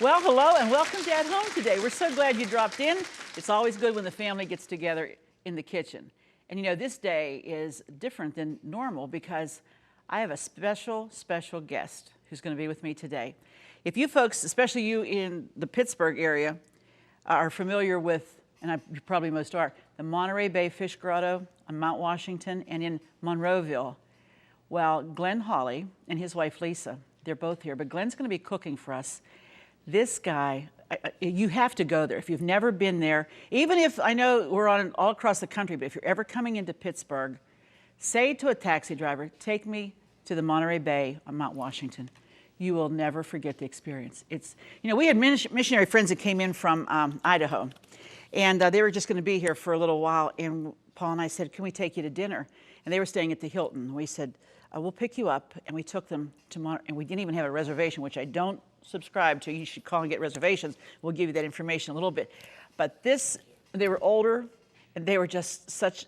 Well, hello and welcome to At Home today. We're so glad you dropped in. It's always good when the family gets together in the kitchen. And you know, this day is different than normal because I have a special guest who's going to be with me today. If you folks, especially you in the Pittsburgh area, are familiar with, and you probably most are, the Monterey Bay Fish Grotto on Mount Washington and in Monroeville. Well, Glenn Hawley and his wife Lisa, they're both here, but Glenn's going to be cooking for us. This guy, you have to go there. If you've never been there, even if, I know we're on all across the country, but if you're ever coming into Pittsburgh, say to a taxi driver, take me to the Monterey Bay on Mount Washington. You will never forget the experience. It's, you know, we had missionary friends that came in from Idaho, and they were just going to be here for a little while, and Paul and I said, can we take you to dinner? And they were staying at the Hilton. We said, we'll pick you up, and we took them to Monterey, and we didn't even have a reservation, which I don't subscribe to. You should call and get reservations. We'll give you that information in a little bit. But this, they were older, and they were just such,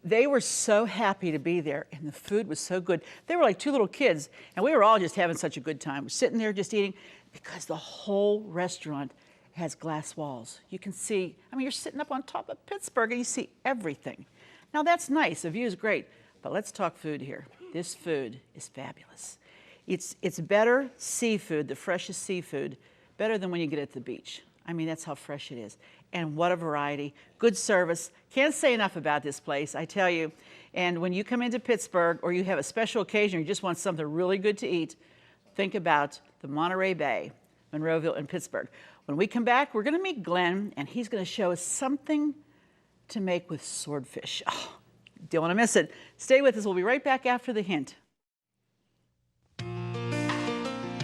they were so happy to be there, and the food was so good. They were like two little kids, and we were all just having such a good time. We're sitting there just eating, because the whole restaurant has glass walls. You can see, I mean, you're sitting up on top of Pittsburgh, and you see everything. Now, that's nice. The view is great, but let's talk food here. This food is fabulous. It's better seafood, the freshest seafood, better than when you get it at the beach. I mean, that's how fresh it is. And what a variety. Good service. Can't say enough about this place, I tell you. And when you come into Pittsburgh or you have a special occasion or you just want something really good to eat, think about the Monterey Bay, Monroeville, and Pittsburgh. When we come back, we're going to meet Glenn, and he's going to show us something to make with swordfish. Oh, don't want to miss it. Stay with us. We'll be right back after the hint.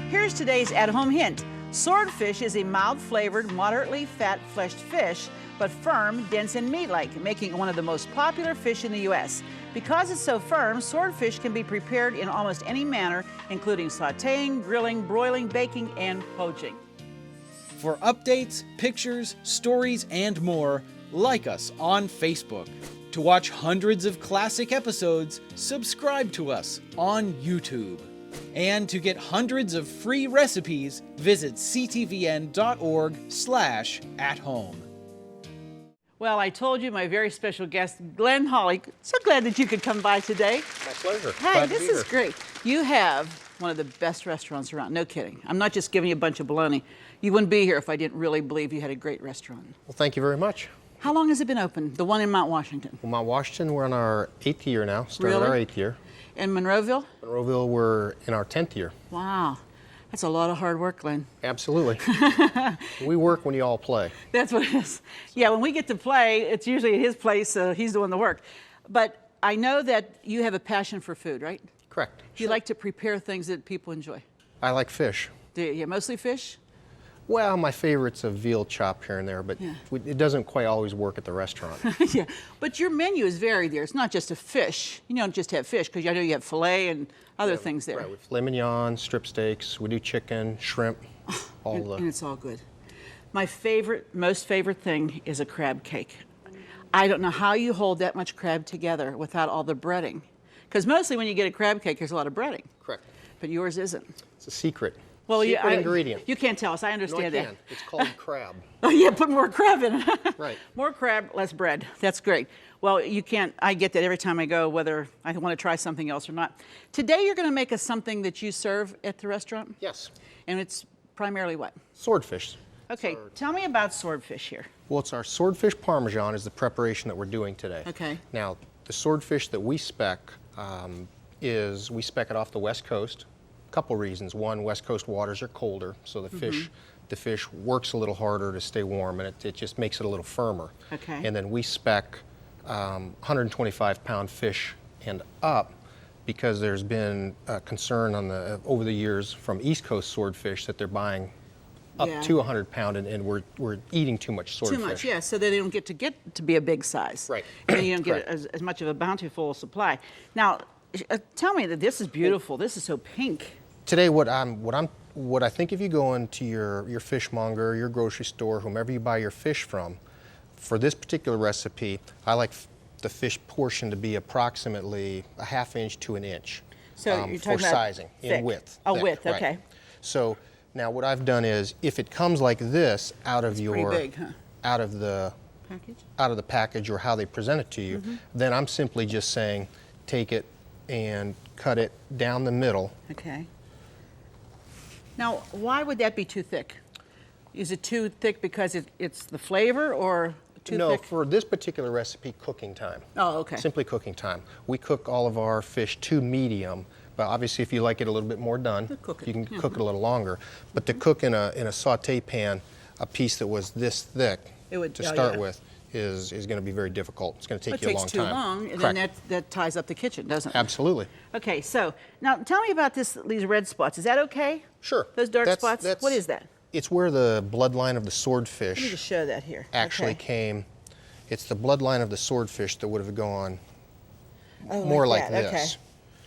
Here's today's at-home hint. Swordfish is a mild-flavored, moderately fat-fleshed fish, but firm, dense, and meat-like, making it one of the most popular fish in the U.S. Because it's so firm, swordfish can be prepared in almost any manner, including sautéing, grilling, broiling, baking, and poaching. For updates, pictures, stories, and more, like us on Facebook. To watch hundreds of classic episodes, subscribe to us on YouTube. And to get hundreds of free recipes, visit ctvn.org/athome. Well, I told you my very special guest, Glenn Hawley. So glad that you could come by today. My pleasure. Hey, this is great. You have one of the best restaurants around. No kidding. I'm not just giving you a bunch of baloney. You wouldn't be here if I didn't really believe you had a great restaurant. Well, thank you very much. How long has it been open, the one in Mount Washington? Well, Mount Washington, we're in our 8th year now. Started Really? our 8th year. In Monroeville? Monroeville, we're in our 10th year. Wow. That's a lot of hard work, Glenn. Absolutely. We work when you all play. That's what it is. Yeah, when we get to play, it's usually at his place. He's doing the work. But I know that you have a passion for food, right? Correct. You like to prepare things that people enjoy. I like fish. Do you? Yeah, mostly fish? Well, my favorite's a veal chop here and there, but Yeah. it doesn't quite always work at the restaurant. Yeah, but your menu is varied there. It's not just a fish. You don't just have fish, because I know you have filet and other things there. Right, with filet mignon, strip steaks, we do chicken, shrimp, And it's all good. My most favorite thing is a crab cake. I don't know how you hold that much crab together without all the breading. Because mostly when you get a crab cake, there's a lot of breading. Correct. But yours isn't. It's a secret. Well, Secret ingredient. You can't tell us. I No, I understand can. that. It's called crab. Oh, yeah, put more crab in it. Right. More crab, less bread. That's great. Well, you can't, I get that every time I go, whether I want to try something else or not. Today, you're going to make us something that you serve at the restaurant? Yes. And it's primarily what? Swordfish. Okay, tell me about swordfish here. Well, it's our Swordfish Parmesan is the preparation that we're doing today. Okay. Now, the swordfish that we spec we spec it off the West Coast. Couple reasons. One, West Coast waters are colder, so the fish works a little harder to stay warm, and it just makes it a little firmer. Okay. And then we spec 125-pound fish and up, because there's been a concern over the years from East Coast swordfish that they're buying up to 100-pound, and we're eating too much swordfish. Too much, yeah, so that they don't get to be a big size. Right. And you don't get as much of a bountiful supply. Now, tell me that this is beautiful. This is so pink. Today, what I think if you go into your fishmonger, your grocery store, whomever you buy your fish from, for this particular recipe, I like the fish portion to be approximately a ½ inch to an inch. So you're talking for about sizing thick. in width. Oh, thick, width, right. okay. So Now what I've done is, if it comes like this out of your pretty big, huh? out of the package or how they present it to you, then I'm simply just saying, take it and cut it down the middle. Okay. Now, why would that be too thick? Is it too thick because it's the flavor, or too No, thick? for this particular recipe, cooking time. Oh, okay. Simply cooking time. We cook all of our fish to medium, but obviously if you like it a little bit more done, cook it. you can cook it a little longer. But to cook in a saute pan, a piece that was this thick to start with is going to be very difficult. It's going to take you a long time. It takes too long, and then that ties up the kitchen, doesn't it? Absolutely. Okay, so now tell me about these red spots. Is that okay? Sure. Those dark spots? What is that? It's where the bloodline of the swordfish Let me just show that here. actually came. It's the bloodline of the swordfish that would have gone Oh, more like like that, this. okay.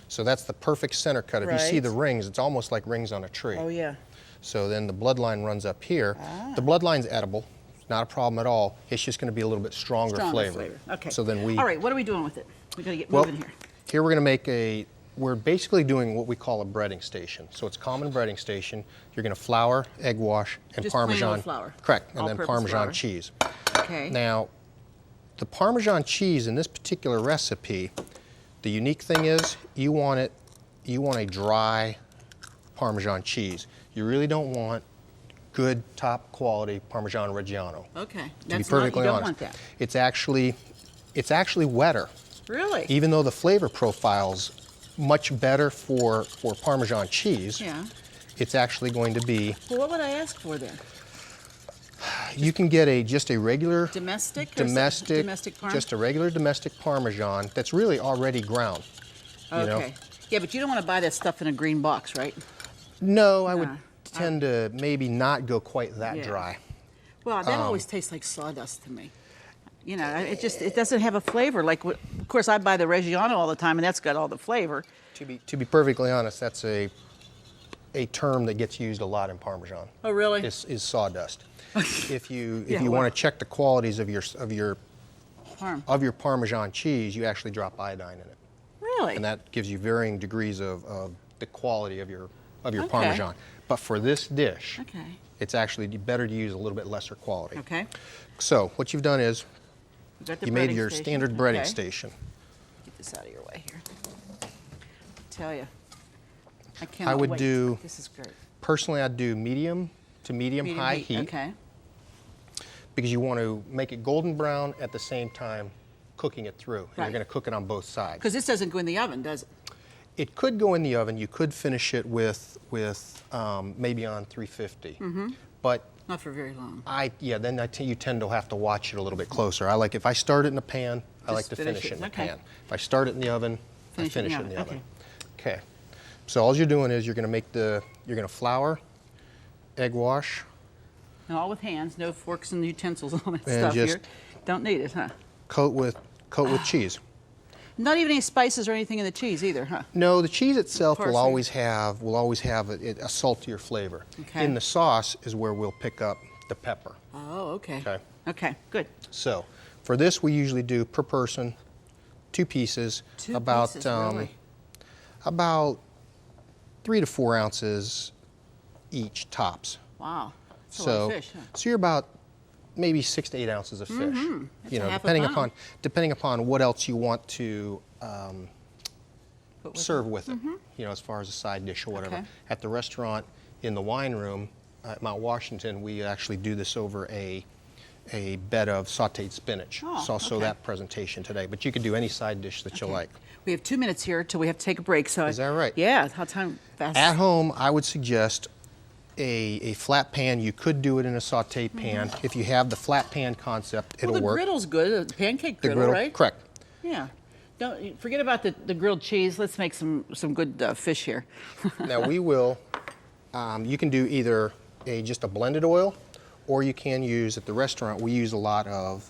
So that's the perfect center cut. If you see Right. the rings, it's almost like rings on a tree. Oh, yeah. So then the bloodline runs up here. The bloodline's edible. It's not a problem at all. It's just going to be a little bit stronger flavor. Okay. So then All right, what are we doing with it? We got to get well, moving here. here we're going to make we're basically doing what we call a breading station. So it's a common breading station. You're going to flour, egg wash, and Just plain Parmesan. old flour. Correct. And then All-purpose Parmesan flour. cheese. Okay. Now, the Parmesan cheese in this particular recipe, the unique thing is you want a dry Parmesan cheese. You really don't want good top quality Parmesan Reggiano. Okay. To be perfectly you don't honest, want that. it's actually wetter. Really? Even though the flavor profile's much better for Parmesan cheese, Yeah. it's actually going to be. Well, what would I ask for then? You can get just a regular Domestic Parm? just a regular domestic Parmesan that's really already ground. Okay. You know? Yeah, but you don't want to buy that stuff in a green box, right? No, I would Nah. tend to maybe not go quite that Yeah. dry. Well, that always tastes like sawdust to me. You know, it doesn't have a flavor. Like, of course, I buy the Reggiano all the time, and that's got all the flavor. To be perfectly honest, that's a term that gets used a lot in Parmesan. Oh, really? Is sawdust. If you well. want to check the qualities of your Parm. Parmesan cheese, you actually drop iodine in it, Really? and that gives you varying degrees of the quality of your Parmesan. But for this dish, Okay. it's actually better to use a little bit lesser quality. Okay. So what you've done is We've got the you made breading your station. standard breading Okay. station. Get this out of your way here. Tell you, I cannot I would wait. do- This is great. Personally, I'd do medium to medium high heat. Okay. Because you want to make it golden brown at the same time cooking it through. And Right. you're going to cook it on both sides. Because this doesn't go in the oven, does it? It could go in the oven. You could finish it with maybe on 350. But Not for very long. then you tend to have to watch it a little bit closer. If I start it in a pan, I like Just to finish finish it in a okay. pan. If I start it in the oven, I finish it in the okay. oven. Okay. So all you're doing is you're going to flour, egg wash, And all with hands, no forks and utensils, all that And stuff just- here. Don't need it, huh? coat with cheese. Not even any spices or anything in the cheese either, huh? No, the cheese itself will Parsley. always have a saltier flavor. Okay. In the sauce is where we'll pick up the pepper. Oh, okay. Okay. Okay, good. So, for this we usually do per person 2 pieces, Two about pieces, really? about 3 to 4 ounces each tops. Wow. That's a lot So, of fish, huh? so you're about maybe 6 to 8 ounces of fish. That's You a know, half a depending pound. upon what else you want to Put with serve with it. You know, as far as a side dish or whatever. Okay. At the restaurant, in the wine room at Mount Washington, we actually do this over a bed of sautéed spinach. Oh, So okay. that presentation today. But you could do any side dish that you Okay. like. We have 2 minutes here till we have to take a break. So Is that right? Yeah, how time fast. At home, I would suggest a flat pan. You could do it in a sauté pan. If you have the flat pan concept, well, it'll the work. griddle's good, the pancake The griddle, right? correct. Yeah. Don't forget about the grilled cheese. Let's make some good fish here. Now we will, you can do either just a blended oil, or you can use, at the restaurant, we use a lot of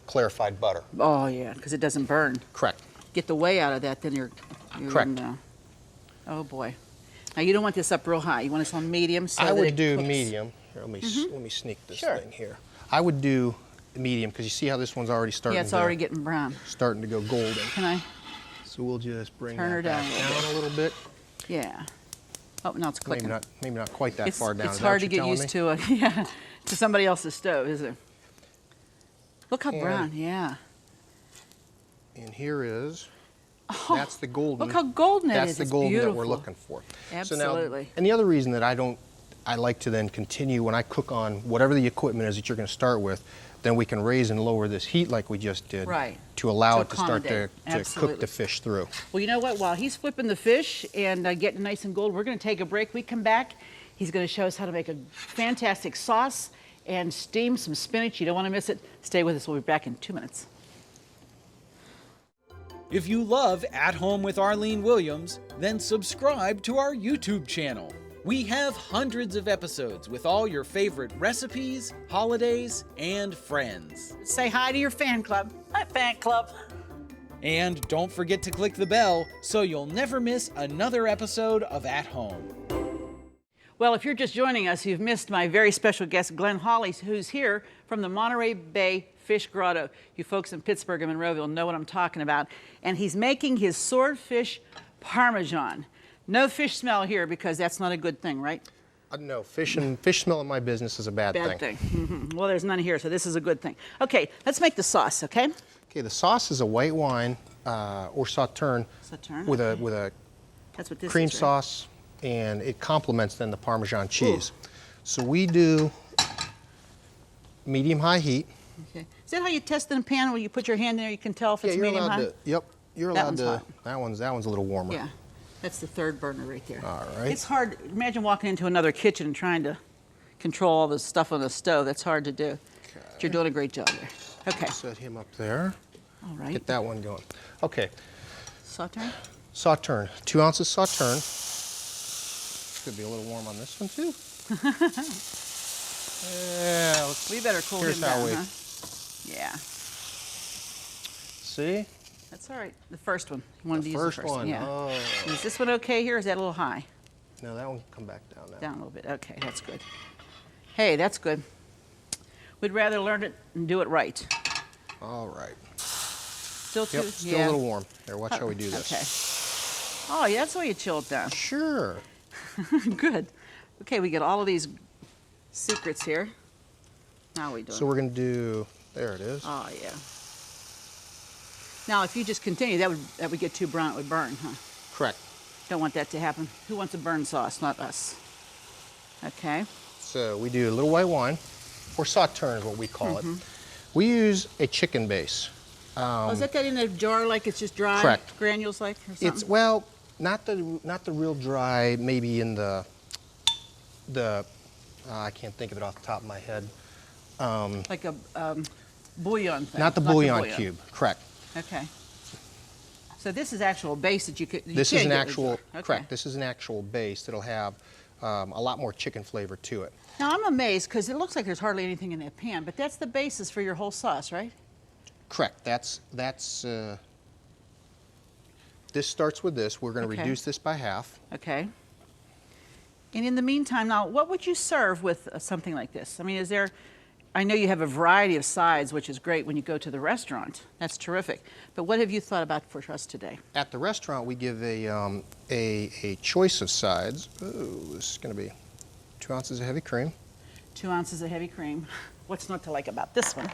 clarified butter. Oh yeah, because it doesn't burn. Correct. Get the whey out of that, then you're Correct. in, oh boy. Now you don't want this up real high. You want this on medium so I that would it do cooks. medium. Here, let me sneak this Sure. thing here. I would do medium, because you see how this one's already starting Yeah, it's already getting brown. starting to go golden. Can I? So we'll just bring Turn her that back down a little down a little bit. Yeah. Oh, now it's clicking. Maybe not quite that far down. It's Is that hard what to you're get used telling to, yeah, to somebody else's stove, isn't it? Look how And- brown, yeah. And here is, Oh, that's the golden. look how golden it That's is. the It's golden that we're beautiful. looking for. Absolutely. So now, and the other reason that I like to then continue when I cook on whatever the equipment is that you're going to start with, then we can raise and lower this heat like we just did. Right. To allow To it to start to accommodate. Absolutely. cook the fish through. Well, you know what? While he's flipping the fish and getting nice and gold, we're going to take a break. We come back, he's going to show us how to make a fantastic sauce and steam some spinach. You don't want to miss it. Stay with us. We'll be back in 2 minutes. If you love At Home with Arlene Williams, then subscribe to our YouTube channel. We have hundreds of episodes with all your favorite recipes, holidays, and friends. Say hi to your fan club. Hi, fan club. And don't forget to click the bell so you'll never miss another episode of At Home. Well, if you're just joining us, you've missed my very special guest, Glenn Hawley, who's here from the Monterey Bay Fish Grotto. You folks in Pittsburgh and Monroeville know what I'm talking about. And he's making his Swordfish Parmesan. No fish smell here because that's not a good thing, right? No, fish smell in my business is a bad thing. Bad thing. Mhm. Well, there's none here, so this is a good thing. Okay, let's make the sauce, okay? Okay, the sauce is a white wine or sauterne, Sauterne, with okay. a That's what this cream is, right? sauce, and it complements then the Parmesan cheese. So we do medium-high heat. Okay. Is that how you test in a pan when you put your hand in there? You can tell if it's you're medium allowed high? to. Yep, you're That allowed one's to. hot. That one's a little warmer. Yeah, that's the third burner right there. All right. It's hard. Imagine walking into another kitchen and trying to control all the stuff on the stove. That's hard to do. But you're doing a great job there. Okay. Set him up there. All right. Get that one going. Okay. Sauterne? Sauterne. 2 ounces sauterne. Could be a little warm on this one too. Yeah. We better cool Here's him how down, we- huh? Yeah. See? That's all right. The first one. You wanted to use First the first one. Yeah. Oh. Is this one okay here? Or is that a little high? No, that one can come back down now. Down a little bit. Okay, that's good. Hey, that's good. We'd rather learn it and do it right. All right. Still too? Yep, still yeah. a little warm. There, watch how we do this. Okay. Oh, yeah, that's why you chill it down. Sure. Good. Okay, we get all of these secrets here. Now we do. So we're going to do, there it is. Oh, yeah. Now, if you just continue, that would get too brown. It would burn, huh? Correct. Don't want that to happen. Who wants a burn sauce? Not us. Okay. So we do a little white wine, or sauterne is what we call it. We use a chicken base. Is that in a jar like it's just dry? Correct. Granules like or something? It's, well, not the real dry, maybe in the I can't think of it off the top of my head. Like a bouillon thing. Not the bouillon cube, correct. Okay. So this is actual base that you could. This is an actual, Okay. correct, this is an actual base that'll have a lot more chicken flavor to it. Now I'm amazed because it looks like there's hardly anything in that pan, but that's the basis for your whole sauce, right? Correct, this starts with this. We're going to Okay. reduce this by half. Okay. And in the meantime, now, what would you serve with something like this? I mean, I know you have a variety of sides, which is great when you go to the restaurant. That's terrific. But what have you thought about for us today? At the restaurant, we give a choice of sides. Ooh, this is going to be 2 ounces of heavy cream. 2 ounces of heavy cream. What's not to like about this one?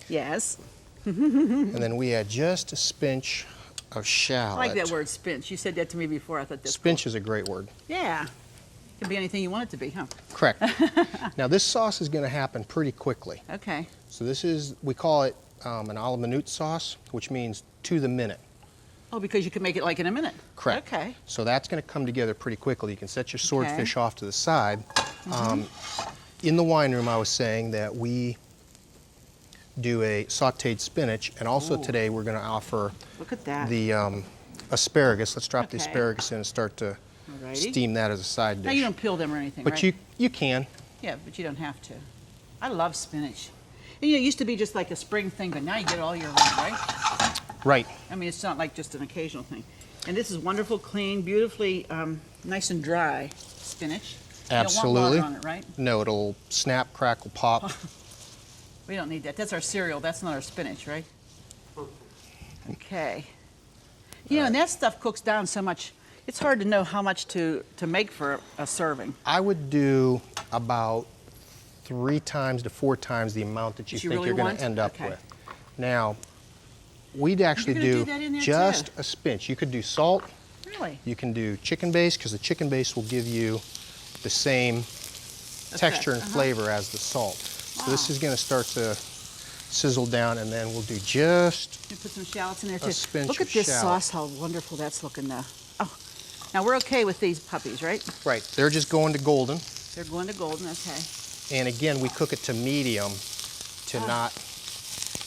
Yes. And then we add just a pinch of shallot. I like that word, spinach. You said that to me before. I thought that's Spinach is a great word. Yeah. Can be anything you want it to be, huh? Correct. Now this sauce is going to happen pretty quickly. Okay. So this is, we call it an a la minute sauce, which means to the minute. Oh, because you can make it like in a minute. Correct. Okay. So that's going to come together pretty quickly. You can set your swordfish off to the side. In the wine room, I was saying that we do a sautéed spinach, and also today we're going to offer Look at that. the asparagus. Let's drop the Okay. asparagus in and start to Alrighty. steam that as a side dish. Now you don't peel them or anything, but right? you can. Yeah, but you don't have to. I love spinach. And, you know, it used to be just like a spring thing, but now you get it all year round, right? Right. I mean, it's not like just an occasional thing. And this is wonderful, clean, beautifully nice and dry spinach. Absolutely. You don't want water on it, right? No, it'll snap, crackle, pop. We don't need that. That's our cereal. That's not our spinach, right? Okay. You know, and that stuff cooks down so much. It's hard to know how much to make for a serving. I would do about 3 times to 4 times the amount that you think really you're going want? to end up Okay. with. Now, we'd actually You're gonna do do that in there just too? a pinch. You could do salt. Really? You can do chicken base, because the chicken base will give you the same texture and flavor as the salt. So this is going to start to sizzle down, and then we'll do just You put some shallots in there too. pinch Look of at this shallot. sauce, how wonderful that's looking now. Oh, now we're okay with these puppies, right? right. They're just going to golden, They're going to golden, okay. and again we cook it to medium to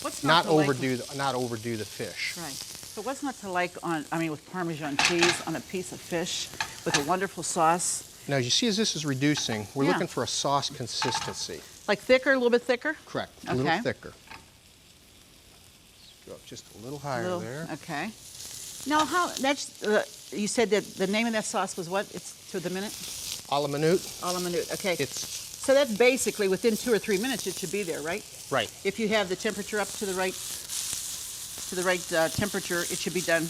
What's not to like overdo the fish. Right. So what's not to like with Parmesan cheese on a piece of fish with a wonderful sauce? Now, as you see, as this is reducing, we're Yeah. looking for a sauce consistency. Like thicker, a little bit thicker? Correct. A Okay. little thicker. Let's go up just a little higher there. Okay. Now, you said that the name of that sauce was what? It's to the minute? A la minute. A la minute. Okay. It's So that's basically within 2 or 3 minutes it should be there, right? right. If you have the temperature up to the right temperature, it should be done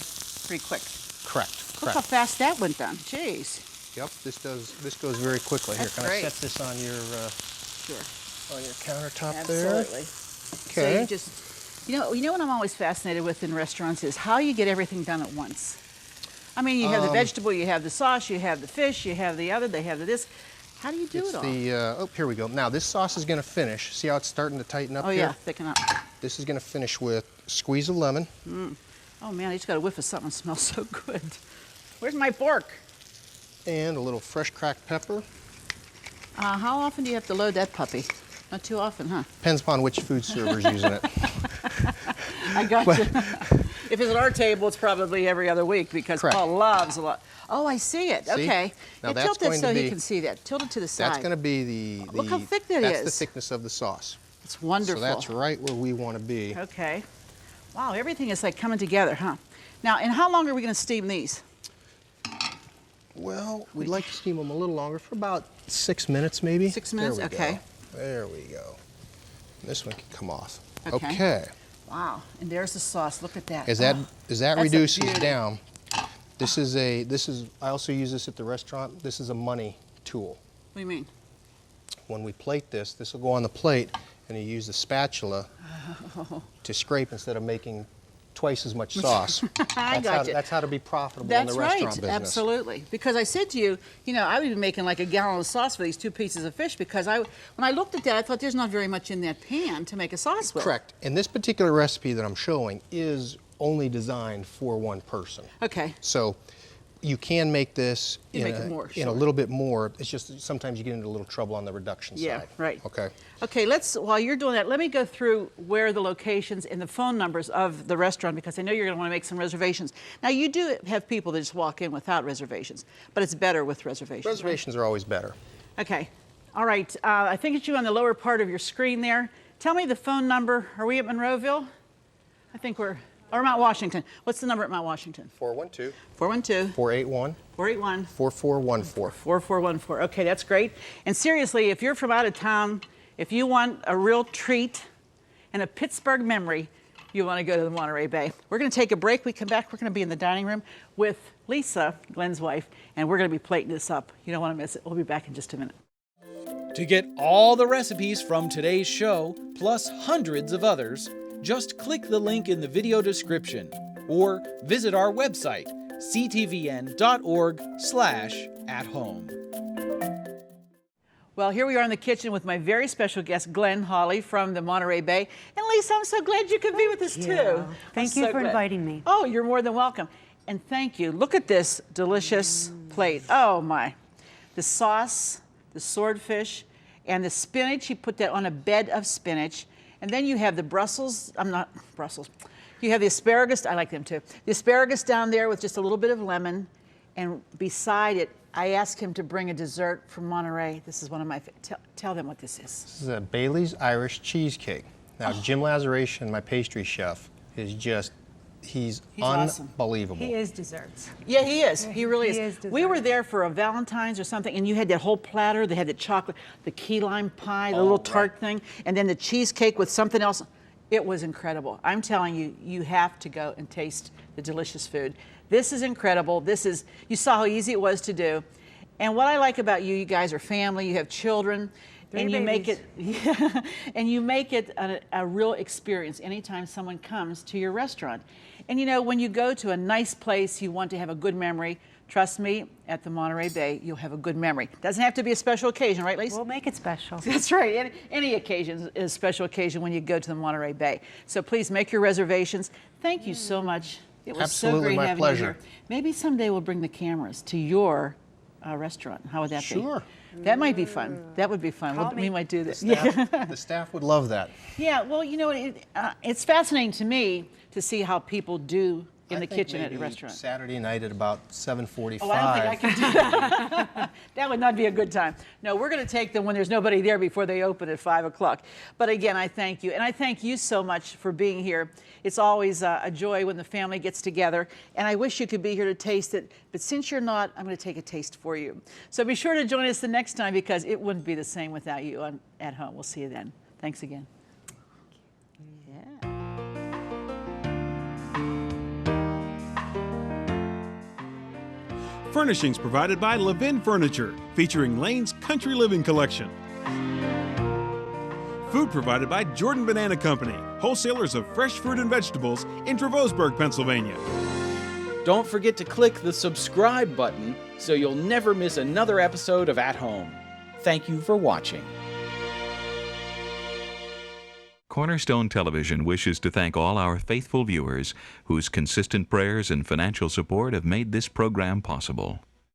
pretty quick. Correct. Look how Correct. fast that went down. Jeez. Yep. This goes very quickly. That's Here, can great. I set this on your Sure. countertop Absolutely. there? So Okay. you just, you know what I'm always fascinated with in restaurants is how you get everything done at once. I mean, you have the vegetable, you have the sauce, you have the fish, you have the other, they have this. How do you do It's it all? the here we go. Now this sauce is going to finish. See how it's starting to tighten up Oh here? yeah, thicken up. This is going to finish with a squeeze of lemon Oh man, I just got a whiff of something that smells so good. Where's my fork? and a little fresh cracked pepper. How often do you have to load that puppy? Not too often, huh? Depends upon which food server's using it. I got you. If it's at our table, it's probably every other week because Correct. Paul loves a lot. Oh, I see it. See? Okay. Now Yeah, that's tilt it going so to he be- can see that. Tilt it to the side. That's going to be the Look how thick that that's the is. thickness of the sauce. It's wonderful. So that's right where we want to be. Okay. Wow, everything is like coming together, huh? Now, and how long are we going to steam these? Well, we'd like to steam them a little longer, for about 6 minutes maybe. 6 minutes? There we Okay. Go. There we go. This one can come off. Okay. Okay. Wow, and there's the sauce. Look at that. As that Oh, as that that's a reduces beauty. down, this is I also use this at the restaurant. This is a money tool. What do you mean? When we plate this will go on the plate, and you use the spatula to scrape instead of making twice as much sauce. I got you. That's how to be profitable in That's the right, restaurant business. absolutely. Because I said to you, I would be making like a gallon of sauce for these 2 pieces of fish because when I looked at that, I thought there's not very much in that pan to make a sauce with. Correct. And this particular recipe that I'm showing is only designed for one person. Okay. So you can make this You make it more, in sure. a little bit more. It's just sometimes you get into a little trouble on the reduction Yeah, side. right. Okay. Okay, while you're doing that, let me go through where the locations and the phone numbers of the restaurant because I know you're going to want to make some reservations. Now, you do have people that just walk in without reservations, but it's better with reservations. right? Reservations are always better. Okay. All right. I think it's you on the lower part of your screen there. Tell me the phone number. Are we at Monroeville? I think or Mount Washington. What's the number at Mount Washington? 412 412 481 481 4414. 4414. Okay, that's great. And seriously, if you're from out of town, if you want a real treat and a Pittsburgh memory, you want to go to the Monterey Bay. We're going to take a break. We come back, we're going to be in the dining room with Lisa, Glenn's wife, and we're going to be plating this up. You don't want to miss it. We'll be back in just a minute. To get all the recipes from today's show, plus hundreds of others, just click the link in the video description or visit our website, ctvn.org/at-home. Well, here we are in the kitchen with my very special guest, Glenn Hawley from the Monterey Bay. And Lisa, I'm so glad you could be with us too. Thank I'm you so for glad. inviting me. Oh, you're more than welcome. And thank you. Look at this delicious plate. Oh my. The sauce, the swordfish, and the spinach. You put that on a bed of spinach. And then you have the you have the asparagus. I like them too. The asparagus down there with just a little bit of lemon. And beside it, I asked him to bring a dessert from Monterey. This is one of my tell them what this is. This is a Bailey's Irish cheesecake. Now, Jim Lazaration, my pastry chef, is he's awesome. unbelievable. He is desserts. Yeah, he is. He really He is. is We were dessert. there for a Valentine's or something, and you had that whole platter. They had the chocolate, the key lime pie, the little tart thing, and then the cheesecake with something else. It was incredible. I'm telling you, you have to go and taste the delicious food. This is incredible. You saw how easy it was to do. And what I like about you, you guys are family, you have children, and you make it, and you make it a real experience anytime someone comes to your restaurant. And you know, when you go to a nice place, you want to have a good memory. Trust me, at the Monterey Bay, you'll have a good memory. Doesn't have to be a special occasion, right, Lisa? We'll make it special. That's right. Any occasion is a special occasion when you go to the Monterey Bay. So please make your reservations. Thank you so much. It was Absolutely, so great my having pleasure. you here. Maybe someday we'll bring the cameras to your restaurant. How would that be? Sure. That might be fun. That would be fun. Call me. We might do this. The staff would love that. Yeah, well, you know, it's fascinating to me to see how people do in the kitchen at a restaurant. Saturday night at about 7:45. Oh, I don't think I can do that. That would not be a good time. No, we're going to take them when there's nobody there before they open at 5 o'clock. But again, I thank you. And I thank you so much for being here. It's always a joy when the family gets together. And I wish you could be here to taste it. But since you're not, I'm going to take a taste for you. So be sure to join us the next time because it wouldn't be the same without you at home. We'll see you then. Thanks again. Furnishings provided by Levin Furniture, featuring Lane's Country Living Collection. Food provided by Jordan Banana Company, wholesalers of fresh fruit and vegetables in Trevosburg, Pennsylvania. Don't forget to click the subscribe button so you'll never miss another episode of At Home. Thank you for watching. Cornerstone Television wishes to thank all our faithful viewers whose consistent prayers and financial support have made this program possible.